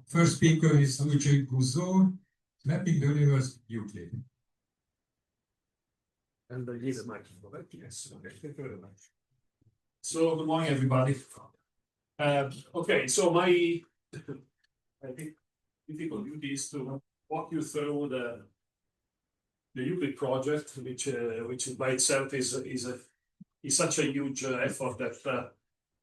First speaker is Luigi Guzzo, mapping the universe Euclid. And I give the microphone, right? Yes. Okay. Thank you very much. So, good morning, everybody. Okay, so my I think difficult duty is to walk you through the Euclid project, which by itself is such a huge effort that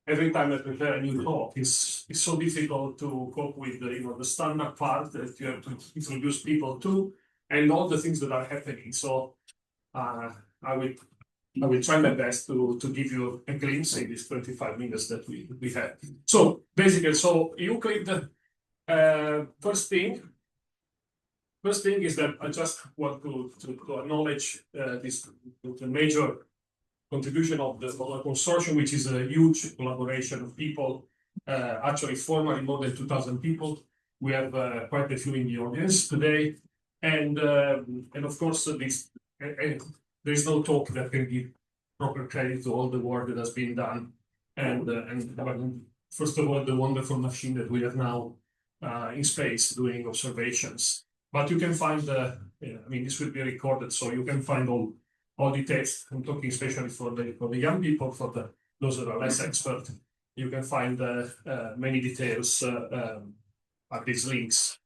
every time I prepare a new talk, it's so difficult to cope with the standard part that you have to introduce people to, and all the things that are happening. So I will try my best to give you a glimpse in these 25 minutes that we have. So basically, Euclid. First thing is that I just want to acknowledge the major contribution of the consortium, which is a huge collaboration of people. Actually, formally more than 2,000 people. We have quite a few in the audience today, and of course, there is no talk that can give proper credit to all the work that has been done, and first of all, the wonderful machine that we have now in space doing observations. But you can find this will be recorded, so you can find all details. I'm talking especially for the young people, for those that are less expert. You can find many details at these links.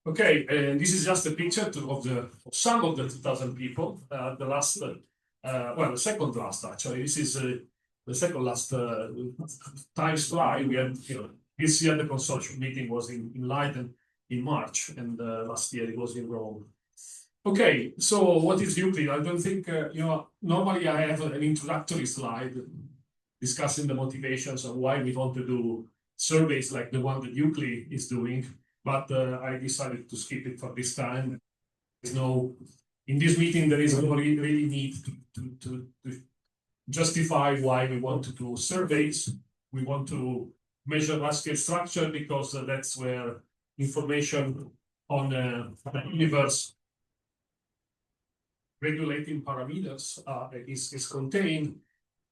Okay, and this is just a picture of some of the 2,000 people. The second last actually. This is the second last time slide. We had, this year the consortium meeting was in Leiden in March, and last year it was in Rome. Okay, so what is Euclid? I don't think, normally I have an introductory slide discussing the motivations of why we want to do surveys like the one that Euclid is doing, but I decided to skip it for this time. In this meeting, there is no really need to justify why we want to do surveys. We want to measure large-scale structure because that's where information on the universe regulating parameters is contained,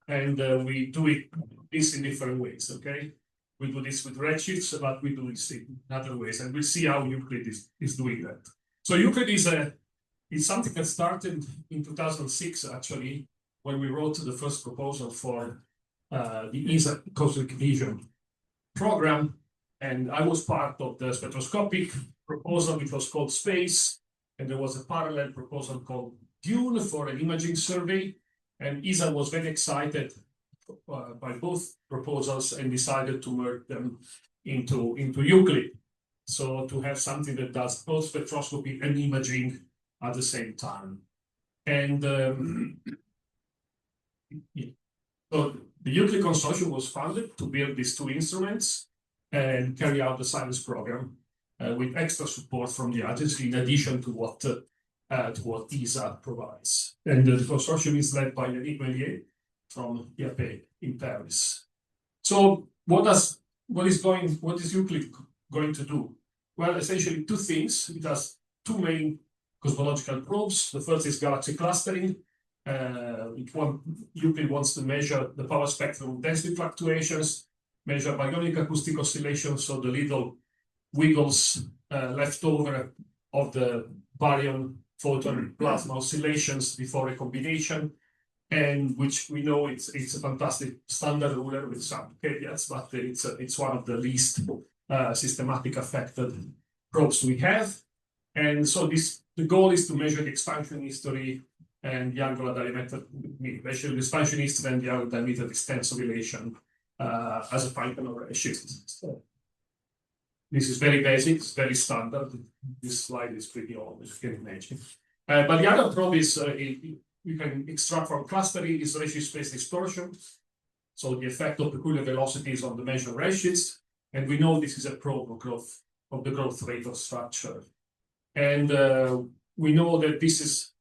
and we do this in different ways. Okay, we do this with redshifts, but we do this in other ways, and we'll see how Euclid is doing that. So Euclid is something that started in 2006 actually, when we wrote the first proposal for the ESA Cosmic Vision program, and I was part of the spectroscopic proposal, which was called SPACE, and there was a parallel proposal called DUNE for an imaging survey, and ESA was very excited by both proposals and decided to merge them into Euclid, so to have something that does both spectroscopy and imaging at the same time. And so the Euclid consortium was founded to build these two instruments and carry out the science program with extra support from the agency, in addition to what ESA provides. And the consortium is led by Yannick Mellier from IAP in Paris. So what is Euclid going to do? Well, essentially two things. It has two main cosmological probes. The first is galaxy clustering. Euclid wants to measure the power spectrum density fluctuations, measure baryonic acoustic oscillations, so the little wiggles left over of the baryon photon plasma oscillations before recombination, and which we know it's a fantastic standard ruler with some caveats, but it's one of the least systematic affected probes we have. And so the goal is to measure the expansion history and the angular diameter, measure the expansion history and the angular diameter distance relation as a function of redshift. So this is very basic, it's very standard. This slide is pretty old, as you can imagine. But the other probe is you can extract from clustering is redshift space distortion. So the effect of peculiar velocities on the measured redshifts. And we know this is a probe of the growth rate of structure. And we know that this is,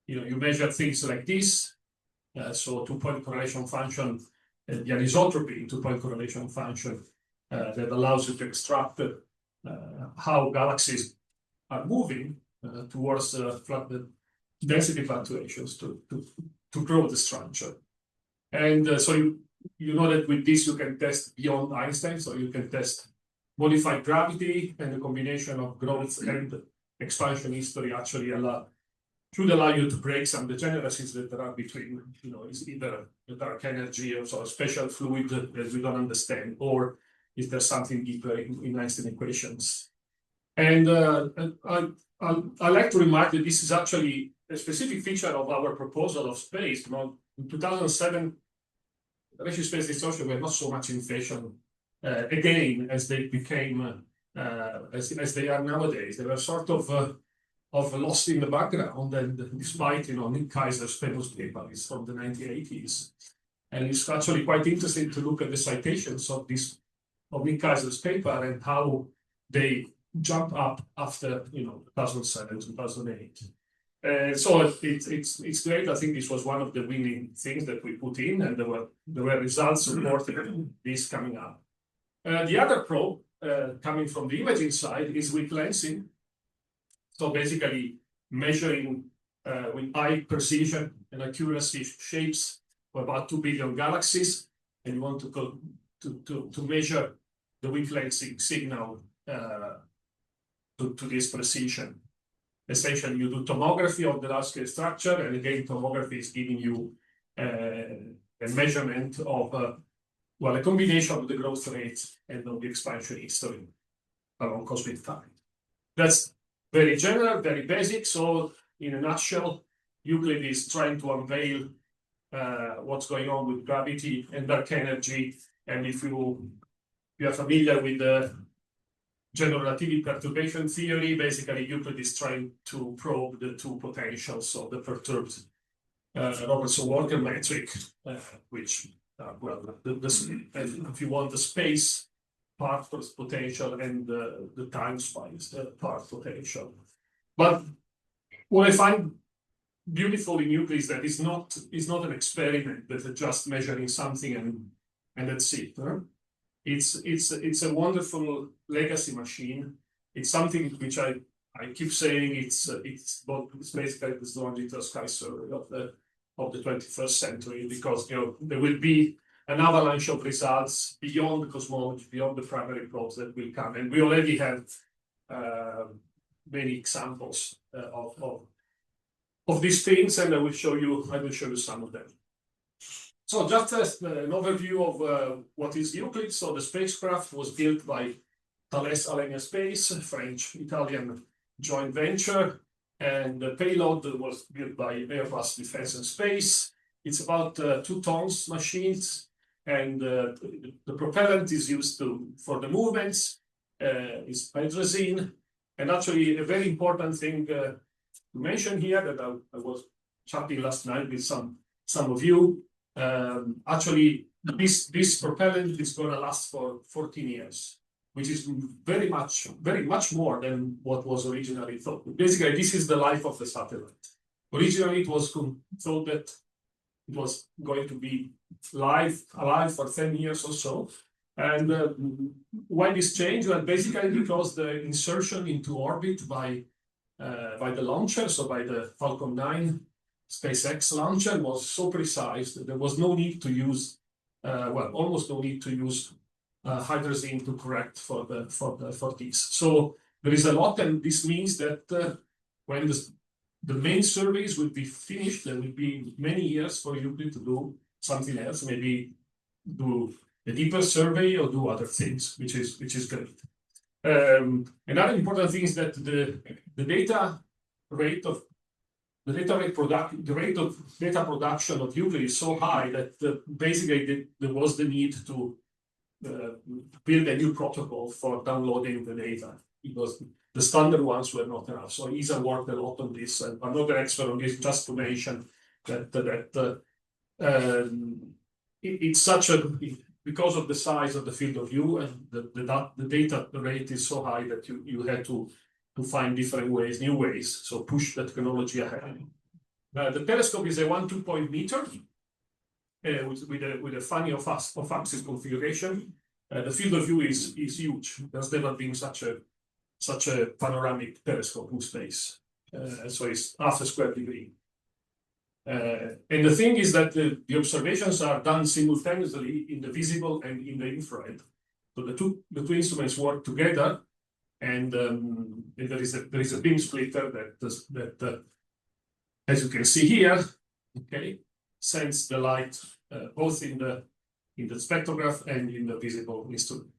you measure things like this. So two-point correlation function, the anisotropy two-point correlation function that allows you to extract how galaxies are moving towards the density fluctuations to grow the structure. And so you know that with this you can test beyond Einstein, so you can test modified gravity and the combination of growth and expansion history actually should allow you to break some degeneracies that there are between, is either the dark energy or so a special fluid that we don't understand, or is there something deeper in Einstein equations. And I like to remark that this is actually a specific feature of our proposal of space. In 2007, the ratio space distortion were not so much in fashion again as they became as they are nowadays. They were sort of lost in the background, and despite Nick Kaiser's famous paper is from the 1980s, and it's actually quite interesting to look at the citations of Nick Kaiser's paper and how they jump up after 2007, 2008. So it's great. I think this was one of the winning things that we put in, and there were results supporting this coming up. The other probe coming from the imaging side is with lensing. So basically measuring with high precision and accuracy shapes of about 2 billion galaxies, and you want to go to measure the wavelength signal to this precision. Essentially, you do tomography of the large-scale structure, and again, tomography is giving you a measurement of a combination of the growth rate and of the expansion history along cosmic time. That's very general, very basic. So, in a nutshell, Euclid is trying to unveil what's going on with gravity and dark energy. And if you are familiar with the general relativity perturbation theory, basically Euclid is trying to probe the two potentials of the perturbed Robertson-Walker metric, which, if you want, the space part potential and the time space part potential. But what I find beautiful in Euclid is that it's not an experiment that is just measuring something and that's it. Huh? It's a wonderful legacy machine. It's something which I keep saying it's basically the longitudinal sky survey of the 21st century, because there will be an avalanche of results beyond the cosmology, beyond the primary probes that will come, and we already have many examples of these things, and I will show you some of them. So just as an overview of what is Euclid. So the spacecraft was built by Thales Alenia Space, French-Italian joint venture, and the payload was built by Airbus Defence and Space. It's about 2 tons machines, and the propellant is used for the movements, is hydrazine. And actually a very important thing to mention here that I was chatting last night with some of you. Actually, this propellant is going to last for 14 years, which is very much more than what was originally thought. Basically, this is the life of the satellite. Originally, it was thought that it was going to be alive for 10 years or so. And why this change? Well, basically because the insertion into orbit by the launcher, so by the Falcon 9 SpaceX launcher, was so precise that there was no need to use, almost no need to use hydrazine to correct for this. So there is a lot, and this means that when the main surveys will be finished, there will be many years for Euclid to do something else, maybe do a deeper survey or do other things, which is great. Another important thing is that the rate of data production of Euclid is so high that basically there was the need to build a new protocol for downloading the data, because the standard ones were not enough. So ESA worked a lot on this, and I'm not an expert on this, just to mention that it's such a, because of the size of the field of view, and the data rate is so high that you had to find different ways, new ways, so push the technology ahead. The telescope is a 1-2-point meter with a funny off-axis configuration. The field of view is huge. There's never been such a panoramic telescope in space. So it's half a square degree. And the thing is that the observations are done simultaneously in the visible and in the infrared. So the two instruments work together, and there is a beam splitter that as you can see here, okay, sends the light both in the spectrograph and in the visible instrument.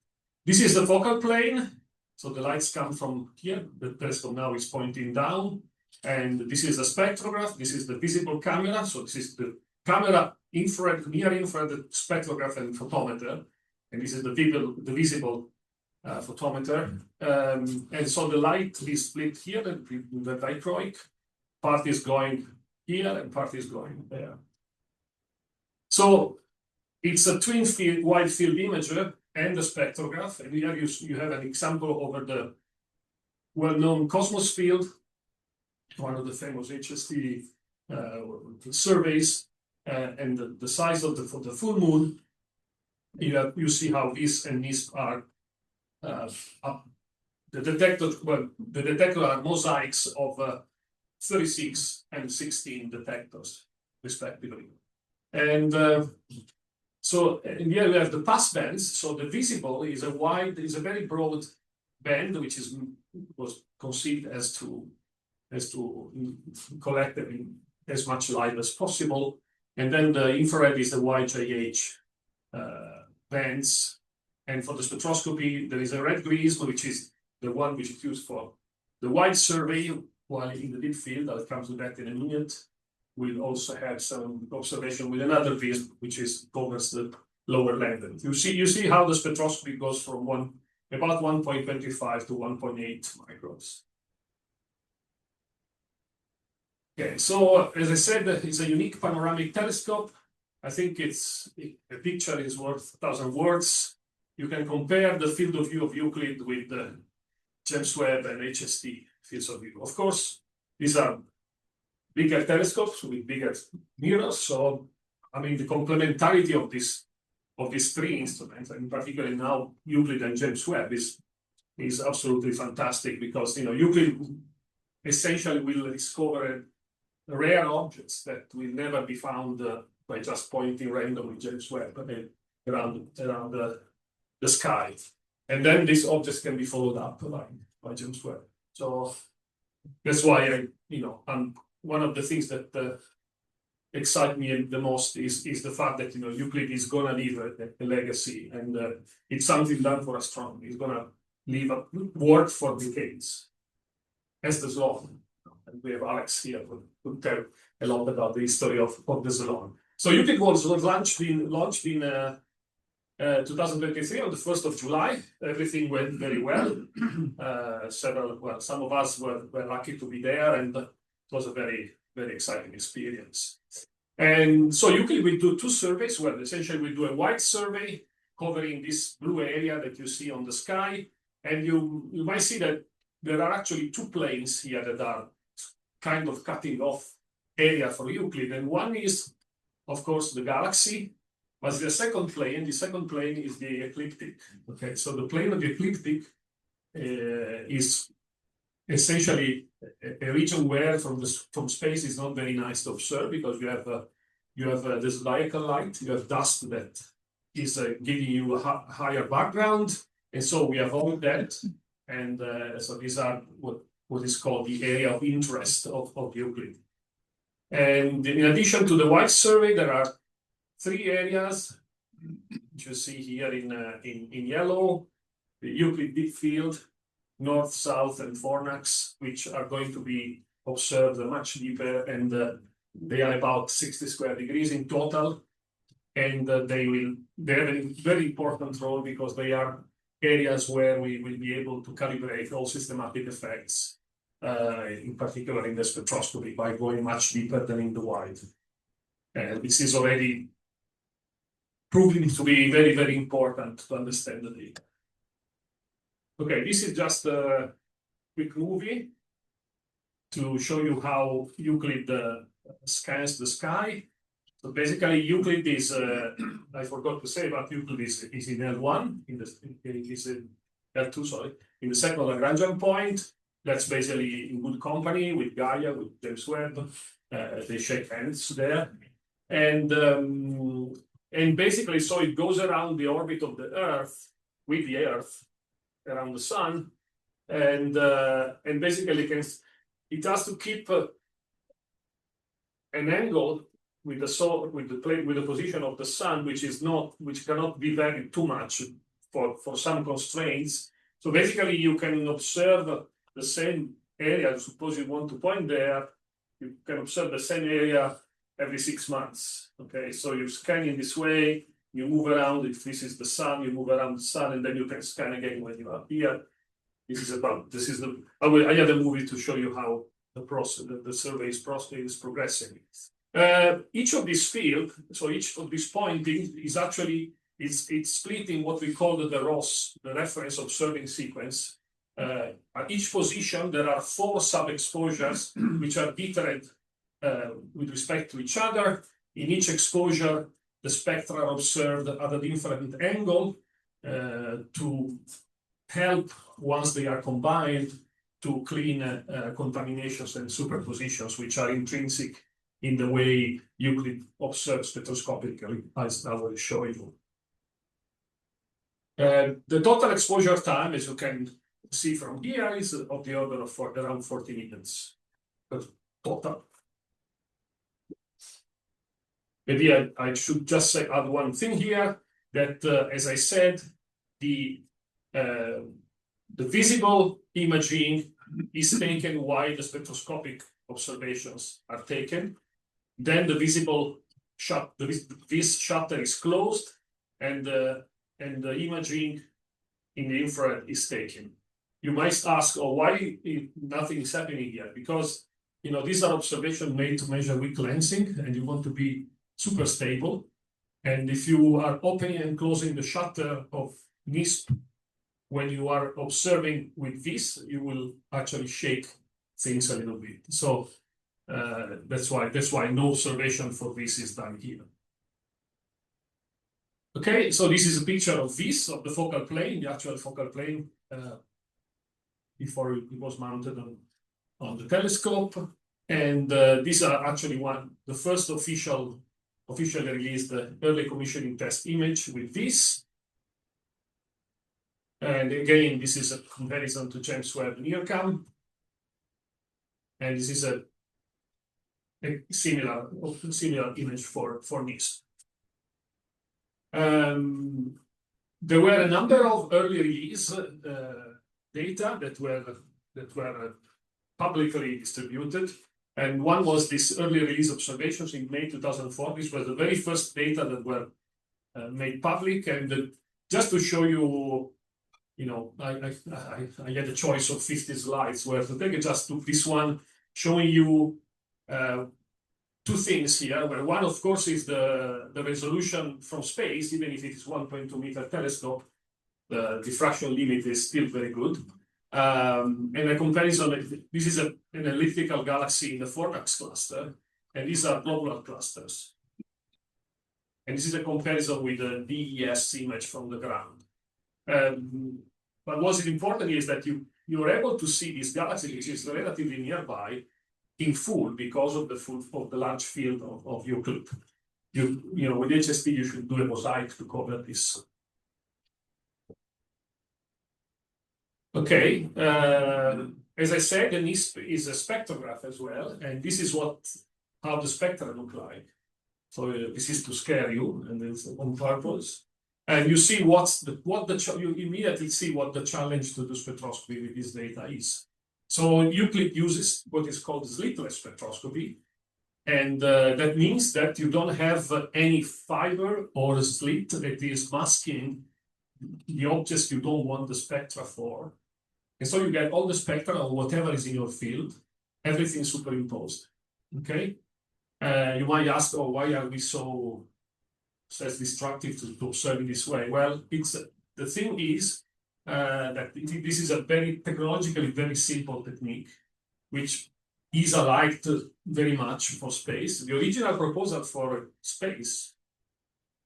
This is the focal plane, so the lights come from here. The telescope now is pointing down, and this is the spectrograph. This is the visible camera. So this is the camera infrared, near infrared spectrograph and photometer, and this is the visible photometer. And so the light is split here, the dichroic part is going here and part is going there. So it's a twin field, wide field imager and the spectrograph. And here you have an example over the well-known Cosmos field, one of the famous HST surveys, and the size of the full moon. You see how this and this are the detector are mosaics of 36 and 16 detectors respectively. And so here we have the pass bands. So the visible is a very broad band, which was conceived as to collect as much light as possible. And then the infrared is the YJH bands. And for the spectroscopy, there is a red grism, which is the one which is used for the wide survey, while in the deep field, I'll come to that in a minute. We'll also have some observation with another prism, which covers the lower length. You see how the spectroscopy goes from about 1.25 to 1.8 microns. Okay, so as I said, it's a unique panoramic telescope. I think a picture is worth 1,000 words. You can compare the field of view of Euclid with the James Webb and HST fields of view. Of course, these are bigger telescopes with bigger mirrors. So, I mean, the complementarity of these three instruments, and particularly now Euclid and James Webb, is absolutely fantastic, because Euclid essentially will discover rare objects that will never be found by just pointing randomly James Webb around the sky, and then these objects can be followed up by James Webb. So that's why one of the things that excite me the most is the fact that Euclid is gonna leave a legacy, and it's something done for astronomy. It's gonna leave a work for decades. As the Sloan, and we have Alex here who tell a lot about the history of the Sloan. So Euclid was launched in 2023 on the 1st of July. Everything went very well. Some of us were lucky to be there, and it was a very, very exciting experience. And so Euclid will do two surveys. Well, essentially we do a wide survey covering this blue area that you see on the sky. And you might see that there are actually two planes here that are kind of cutting off area for Euclid. And one is, of course, the galaxy. But the second plane is the ecliptic. Okay, so the plane of the ecliptic is essentially a region where from space is not very nice to observe, because you have this zodiacal light, you have dust that is giving you a higher background, and so we avoid that. And so these are what is called the area of interest of Euclid. And in addition to the wide survey, there are three areas which you see here in yellow: the Euclid deep field, north, south, and Fornax, which are going to be observed much deeper, and they are about 60 square degrees in total. And they have a very important role, because they are areas where we will be able to calibrate all systematic effects, in particular in the spectroscopy, by going much deeper than in the wide. And this is already proving to be very, very important to understand the data. Okay, this is just a quick movie to show you how Euclid scans the sky. So basically, Euclid is, I forgot to say, but Euclid is in L1, L2, sorry, in the second Lagrangian point. That's basically in good company with Gaia, with James Webb. They shake hands there. And basically, so it goes around the orbit of the Earth with the Earth around the sun, and basically it has to keep an angle with the position of the sun, which cannot be varied too much for some constraints. So basically, you can observe the same area. Suppose you want to point there, you can observe the same area every 6 months. Okay, so you scan in this way, you move around. If this is the sun, you move around the sun, and then you can scan again when you are here. I had a movie to show you how the survey is progressing. Each of these fields, so each of these pointing is actually it's split in what we call the ROS, the reference observing sequence. At each position, there are 4 sub-exposures which are different with respect to each other. In each exposure, the spectra are observed at a different angle to help, once they are combined, to clean contaminations and superpositions, which are intrinsic in the way Euclid observes spectroscopically, as I will show you. The total exposure time, as you can see from here, is of the order of around 40 minutes total. Maybe I should just add one thing here, that as I said, the visible imaging is taken while the spectroscopic observations are taken. Then the visible this shutter is closed, and the imaging in the infrared is taken. You might ask, oh, why nothing is happening here? Because these are observations made to measure weak lensing, and you want to be super stable. And if you are opening and closing the shutter of NISP when you are observing with this, you will actually shake things a little bit. So that's why no observation for this is done here. Okay, so this is a picture of the focal plane, the actual focal plane before it was mounted on the telescope. And these are actually the first officially released early commissioning test image with this. And again, this is a comparison to James Webb NIRCam. And this is a similar image for NISP. There were a number of early release data that were publicly distributed. And one was this early release observations in May 2004. This was the very first data that were made public. And just to show you, I had a choice of 50 slides where to take. I just took this one, showing you 2 things here. Where one, of course, is the resolution from space. Even if it is 1.2 meter telescope, the diffraction limit is still very good. And a comparison, this is an elliptical galaxy in the Fornax cluster, and these are globular clusters. And this is a comparison with the DES image from the ground. But what's important is that you're able to see this galaxy, which is relatively nearby, in full because of the large field of Euclid. With HST, you should do a mosaic to cover this. Okay, as I said, the NISP is a spectrograph as well, and this is how the spectra look like. So this is to scare you, and it's on purpose. And you see you immediately see what the challenge to do spectroscopy with this data is. So Euclid uses what is called slitless spectroscopy, and that means that you don't have any fiber or slit that is masking the objects you don't want the spectra for. And so you get all the spectra of whatever is in your field, everything superimposed. Okay? You might ask, oh, why are we so self-destructive to observe in this way? Well, the thing is that this is a very technologically very simple technique, which is liked very much for space. The original proposal for space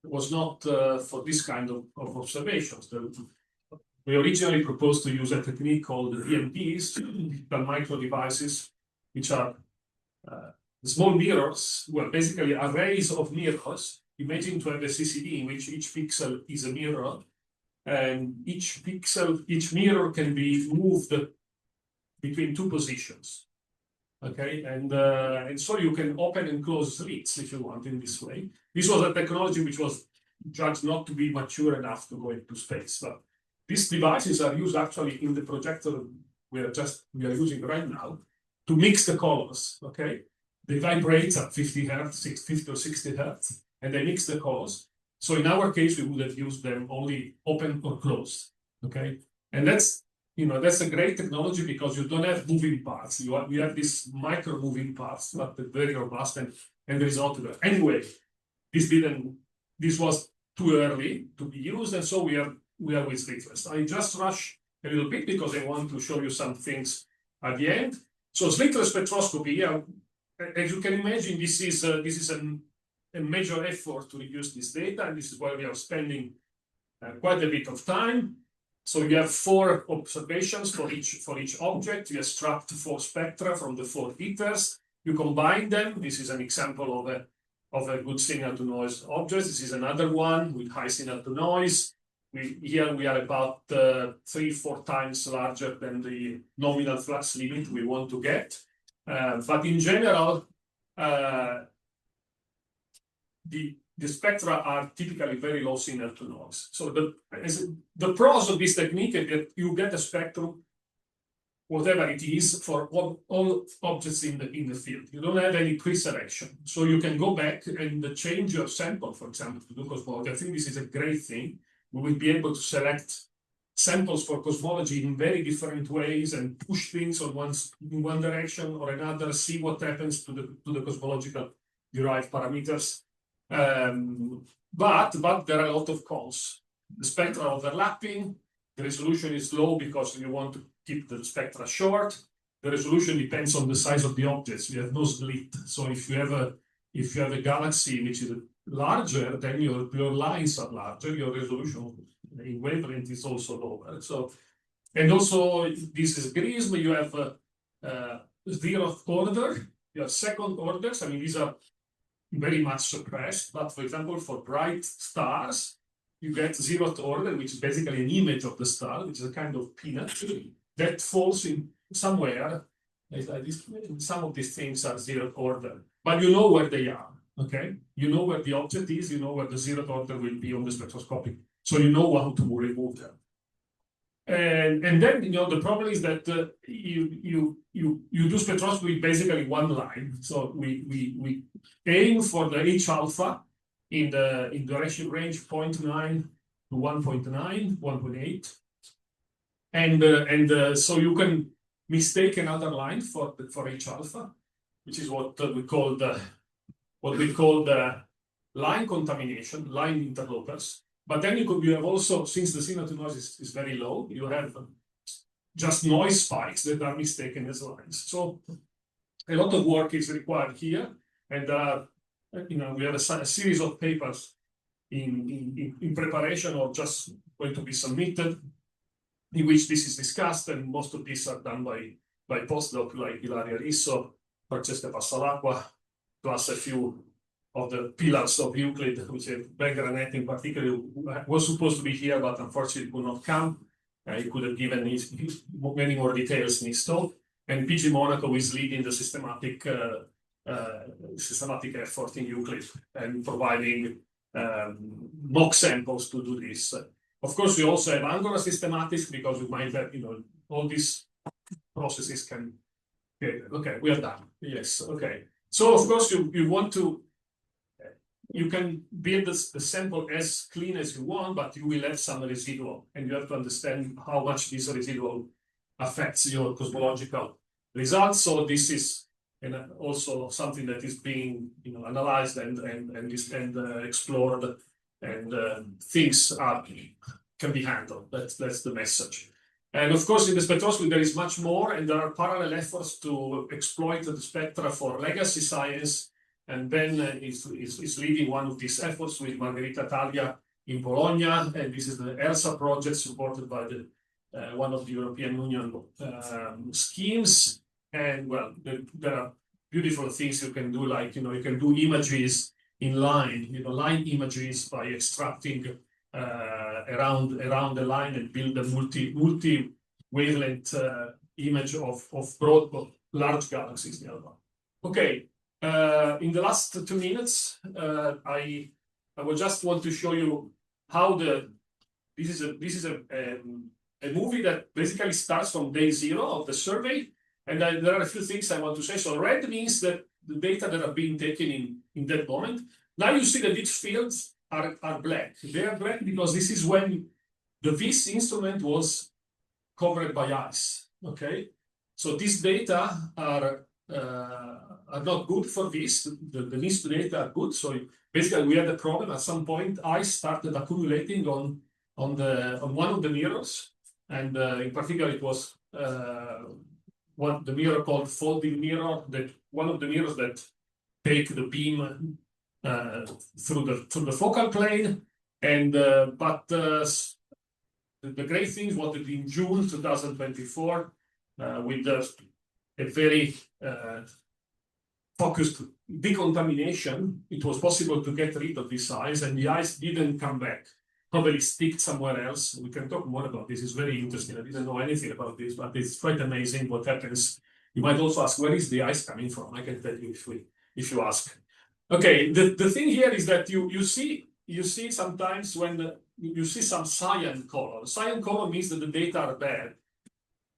was not for this kind of observations. We originally proposed to use a technique called DMPs, the micro devices, which are small mirrors, well, basically arrays of mirrors. Imagine to have a CCD in which each pixel is a mirror, and each pixel, each mirror can be moved between two positions. Okay, and so you can open and close slits if you want in this way. This was a technology which was judged not to be mature enough to go into space, but these devices are used actually in the projector we are using right now to mix the colors. Okay, they vibrate at 50 hertz, 50 or 60 hertz, and they mix the colors. So in our case, we would have used them only open or closed. Okay, and that's a great technology because you don't have moving parts. You have these micro moving parts, but they're very robust and the result of it. Anyway, this was too early to be used, and so we are with slitless. I just rush a little bit because I want to show you some things at the end. So slitless spectroscopy, yeah, as you can imagine, this is a major effort to reduce this data, and this is why we are spending quite a bit of time. So you have 4 observations for each object. You extract 4 spectra from the 4 ethers. You combine them. This is an example of a good signal to noise object. This is another one with high signal to noise. Here we are about 3-4 times larger than the nominal flux limit we want to get. But in general, the spectra are typically very low signal to noise. So the pros of this technique is that you get a spectrum, whatever it is, for all objects in the field. You don't have any pre-selection. So you can go back and change your sample, for example, to do cosmology. I think this is a great thing. We will be able to select samples for cosmology in very different ways and push things in one direction or another, see what happens to the cosmological derived parameters. But there are a lot of cons. The spectra are overlapping. The resolution is low because you want to keep the spectra short. The resolution depends on the size of the objects. We have no slit. So if you have a galaxy which is larger, then your lines are larger. Your resolution in wavelength is also lower. So, and also this is Grism. You have 0th order. You have 2nd orders. I mean, these are very much suppressed, but for example, for bright stars, you get 0th order, which is basically an image of the star, which is a kind of peanut that falls in somewhere. Some of these things are 0th order, but you know where they are. Okay, you know where the object is, you know where the 0th order will be on the spectroscopic, so you know how to remove them. And then the problem is that you do spectroscopy basically one line. So we aim for the H alpha in the ratio range 0.9 to 1.9, 1.8, and so you can mistake another line for H alpha, which is what we call the line contamination, line interlopers. But then you have also, since the signal to noise is very low, you have just noise spikes that are mistaken as lines. So a lot of work is required here, and we have a series of papers in preparation or just going to be submitted, in which this is discussed, and most of these are done by postdoc like Ilaria Risso, Francesca Passalacqua, plus a few of the pillars of Euclid, which Bengranet in particular was supposed to be here, but unfortunately could not come. He could have given many more details in his talk. And PG Monaco is leading the systematic effort in Euclid and providing mock samples to do this. Of course, we also have Angular systematics because we might have, all these processes can. Okay, we are done. Yes. Okay. So of course you want to. You can build the sample as clean as you want, but you will have some residual, and you have to understand how much this residual affects your cosmological results. So this is also something that is being analyzed and explored, and things can be handled. That's the message. And of course, in the spectroscopy, there is much more, and there are parallel efforts to exploit the spectra for legacy science. And Ben is leading one of these efforts with Margherita Taglia in Bologna, and this is the ERSA project supported by one of the European Union schemes. And well, there are beautiful things you can do, like you can do images in line, line images by extracting around the line and build a multi wavelength image of large galaxies nearby. Okay, in the last 2 minutes, I will just want to show you how this is a movie that basically starts from day 0 of the survey, and there are a few things I want to say. So red means that the data that are being taken in that moment. Now you see that these fields are black. They are black because this is when the VIS instrument was covered by ice. Okay, so these data are not good for VIS. The VIS data are good. So basically, we had a problem at some point. Ice started accumulating on one of the mirrors, and in particular, it was the mirror called folding mirror. That one of the mirrors that take the beam through the focal plane, and but the great thing was that in June 2024, with a very focused decontamination, it was possible to get rid of this ice, and the ice didn't come back. Probably stick somewhere else. We can talk more about this. It's very interesting. I didn't know anything about this, but it's quite amazing what happens. You might also ask, where is the ice coming from? I can tell you if you ask. Okay, the thing here is that you see sometimes when you see some cyan color. Cyan color means that the data are bad.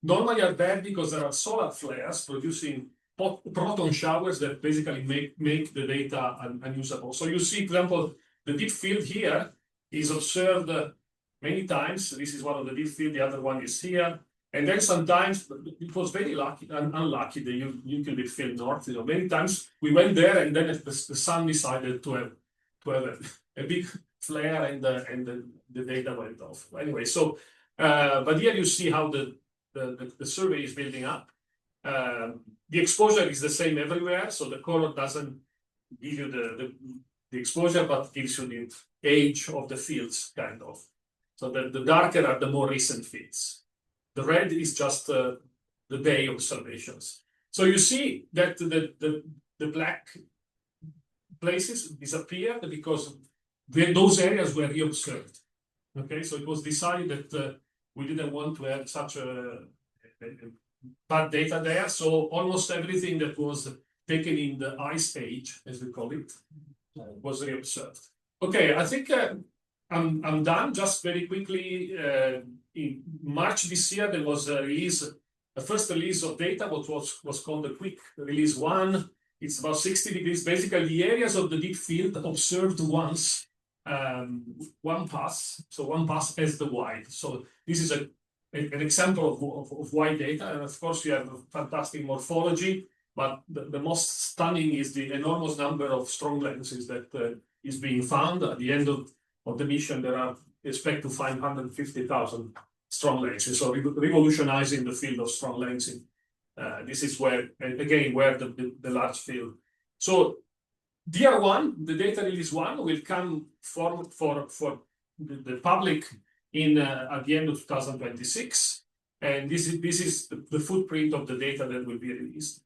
Normally are bad because there are solar flares producing proton showers that basically make the data unusable. So you see, for example, the deep field here is observed many times. This is one of the deep field, the other one is here. And then sometimes it was very unlucky, the Euclid deep field north. You know, many times we went there, and then the sun decided to have a big flare, and the data went off. Anyway, so but here you see how the survey is building up. The exposure is the same everywhere, so the color doesn't give you the exposure, but gives you the age of the fields, kind of. So the darker are the more recent fields. The red is just the day observations. So you see that the black places disappeared because those areas were reobserved. Okay, so it was decided that we didn't want to have such a bad data there. So almost everything that was taken in the ice age, as we call it, was reobserved. Okay, I think I'm done. Just very quickly, in March this year, there was a first release of data, what was called the quick release 1. It's about 60 degrees. Basically, the areas of the deep field observed once, one pass. So one pass as the wide. So this is an example of wide data. And of course, you have a fantastic morphology. But the most stunning is the enormous number of strong lenses that is being found. At the end of the mission, there are expect to find 150,000 strong lenses. So revolutionizing the field of strong lensing. This is where, again, where the large field. So DR1, the data release 1, will come for the public in at the end of 2026. And this is the footprint of the data that will be released.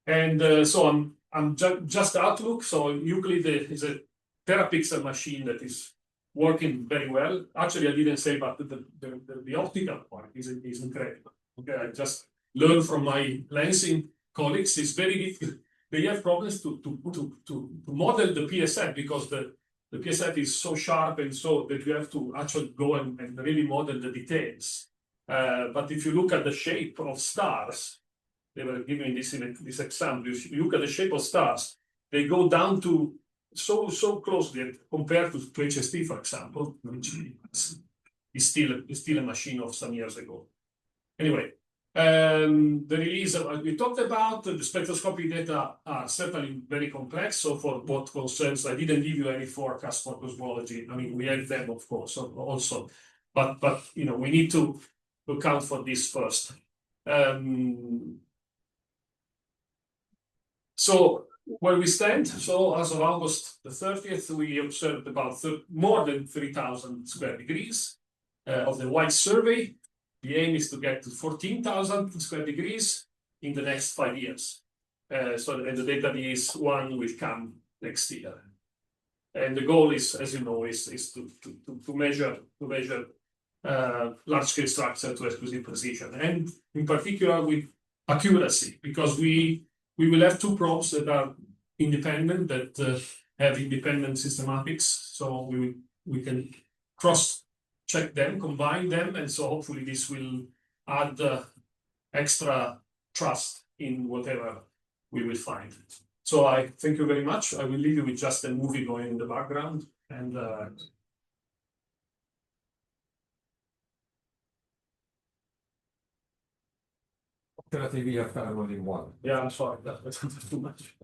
And so I'm just Outlook. So Euclid is a terapixel machine that is working very well. Actually, I didn't say, but the optical part is incredible. Okay, I just learned from my lensing colleagues. It's very difficult. They have problems to model the PSF because the PSF is so sharp, and so that you have to actually go and really model the details. But if you look at the shape of stars, they were giving this in this example. If you look at the shape of stars, they go down to so closely compared to HST, for example, which is still a machine of some years ago. Anyway, the release we talked about, the spectroscopy data are certainly very complex. So for what concerns, I didn't give you any forecast for cosmology. I mean, we have them, of course, also, but you know, we need to account for this first. So where we stand, so as of August the 30th, we observed about more than 3,000 square degrees of the wide survey. The aim is to get to 14,000 square degrees in the next 5 years. So and the data release 1 will come next year. And the goal is, as you know, is to measure large scale structure to exquisite precision, and in particular with accuracy, because we will have two probes that are independent, that have independent systematics, so we can cross check them, combine them, and so hopefully this will add extra trust in whatever we will find. So I thank you very much. I will leave you with just a movie going in the background, and Alternatively, you have to have only one. yeah, I'm sorry, that's too much.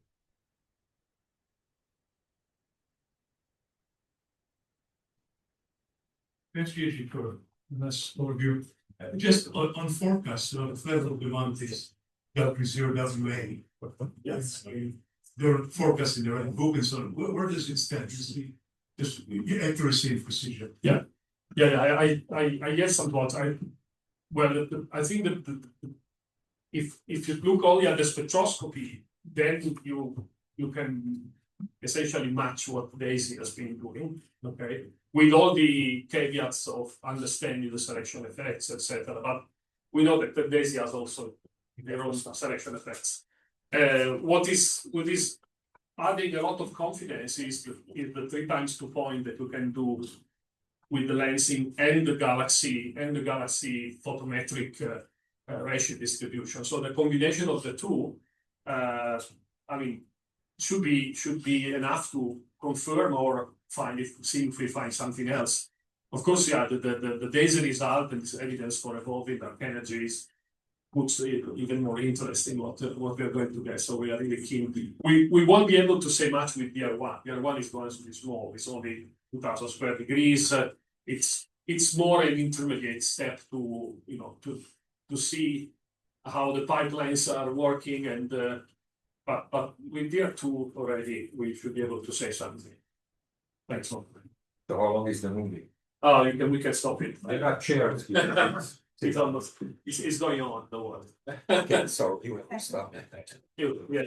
Thanks, Luigi, for this overview. Just on forecast, the federal demand is W0WA. Yes. They're forecasting their own book and so on. Where does it stand? Just accuracy and precision. Yeah, I guess somewhat. I think that if you look only at the spectroscopy, then you can essentially match what DAISY has been doing, okay, with all the caveats of understanding the selection effects, etc. But we know that the DAISY has also their own selection effects. What is adding a lot of confidence is the 3 times 2 point that you can do with the lensing and the galaxy photometric ratio distribution. So the combination of the two, I mean, should be enough to confirm or see if we find something else. Of course, yeah, the DAISY result and this evidence for evolving dark energies puts it even more interest in what we are going to get. So we are really keen. We won't be able to say much with DR1. DR1 is going to be small. It's only 2,000 square degrees. It's more an intermediate step to to see how the pipelines are working, and but with DR2 already we should be able to say something. Thanks, Mark. So how long is the movie? Oh, we can stop it. I got chairs. It's almost it's going on. Don't worry. Okay, so you will stop. Yeah.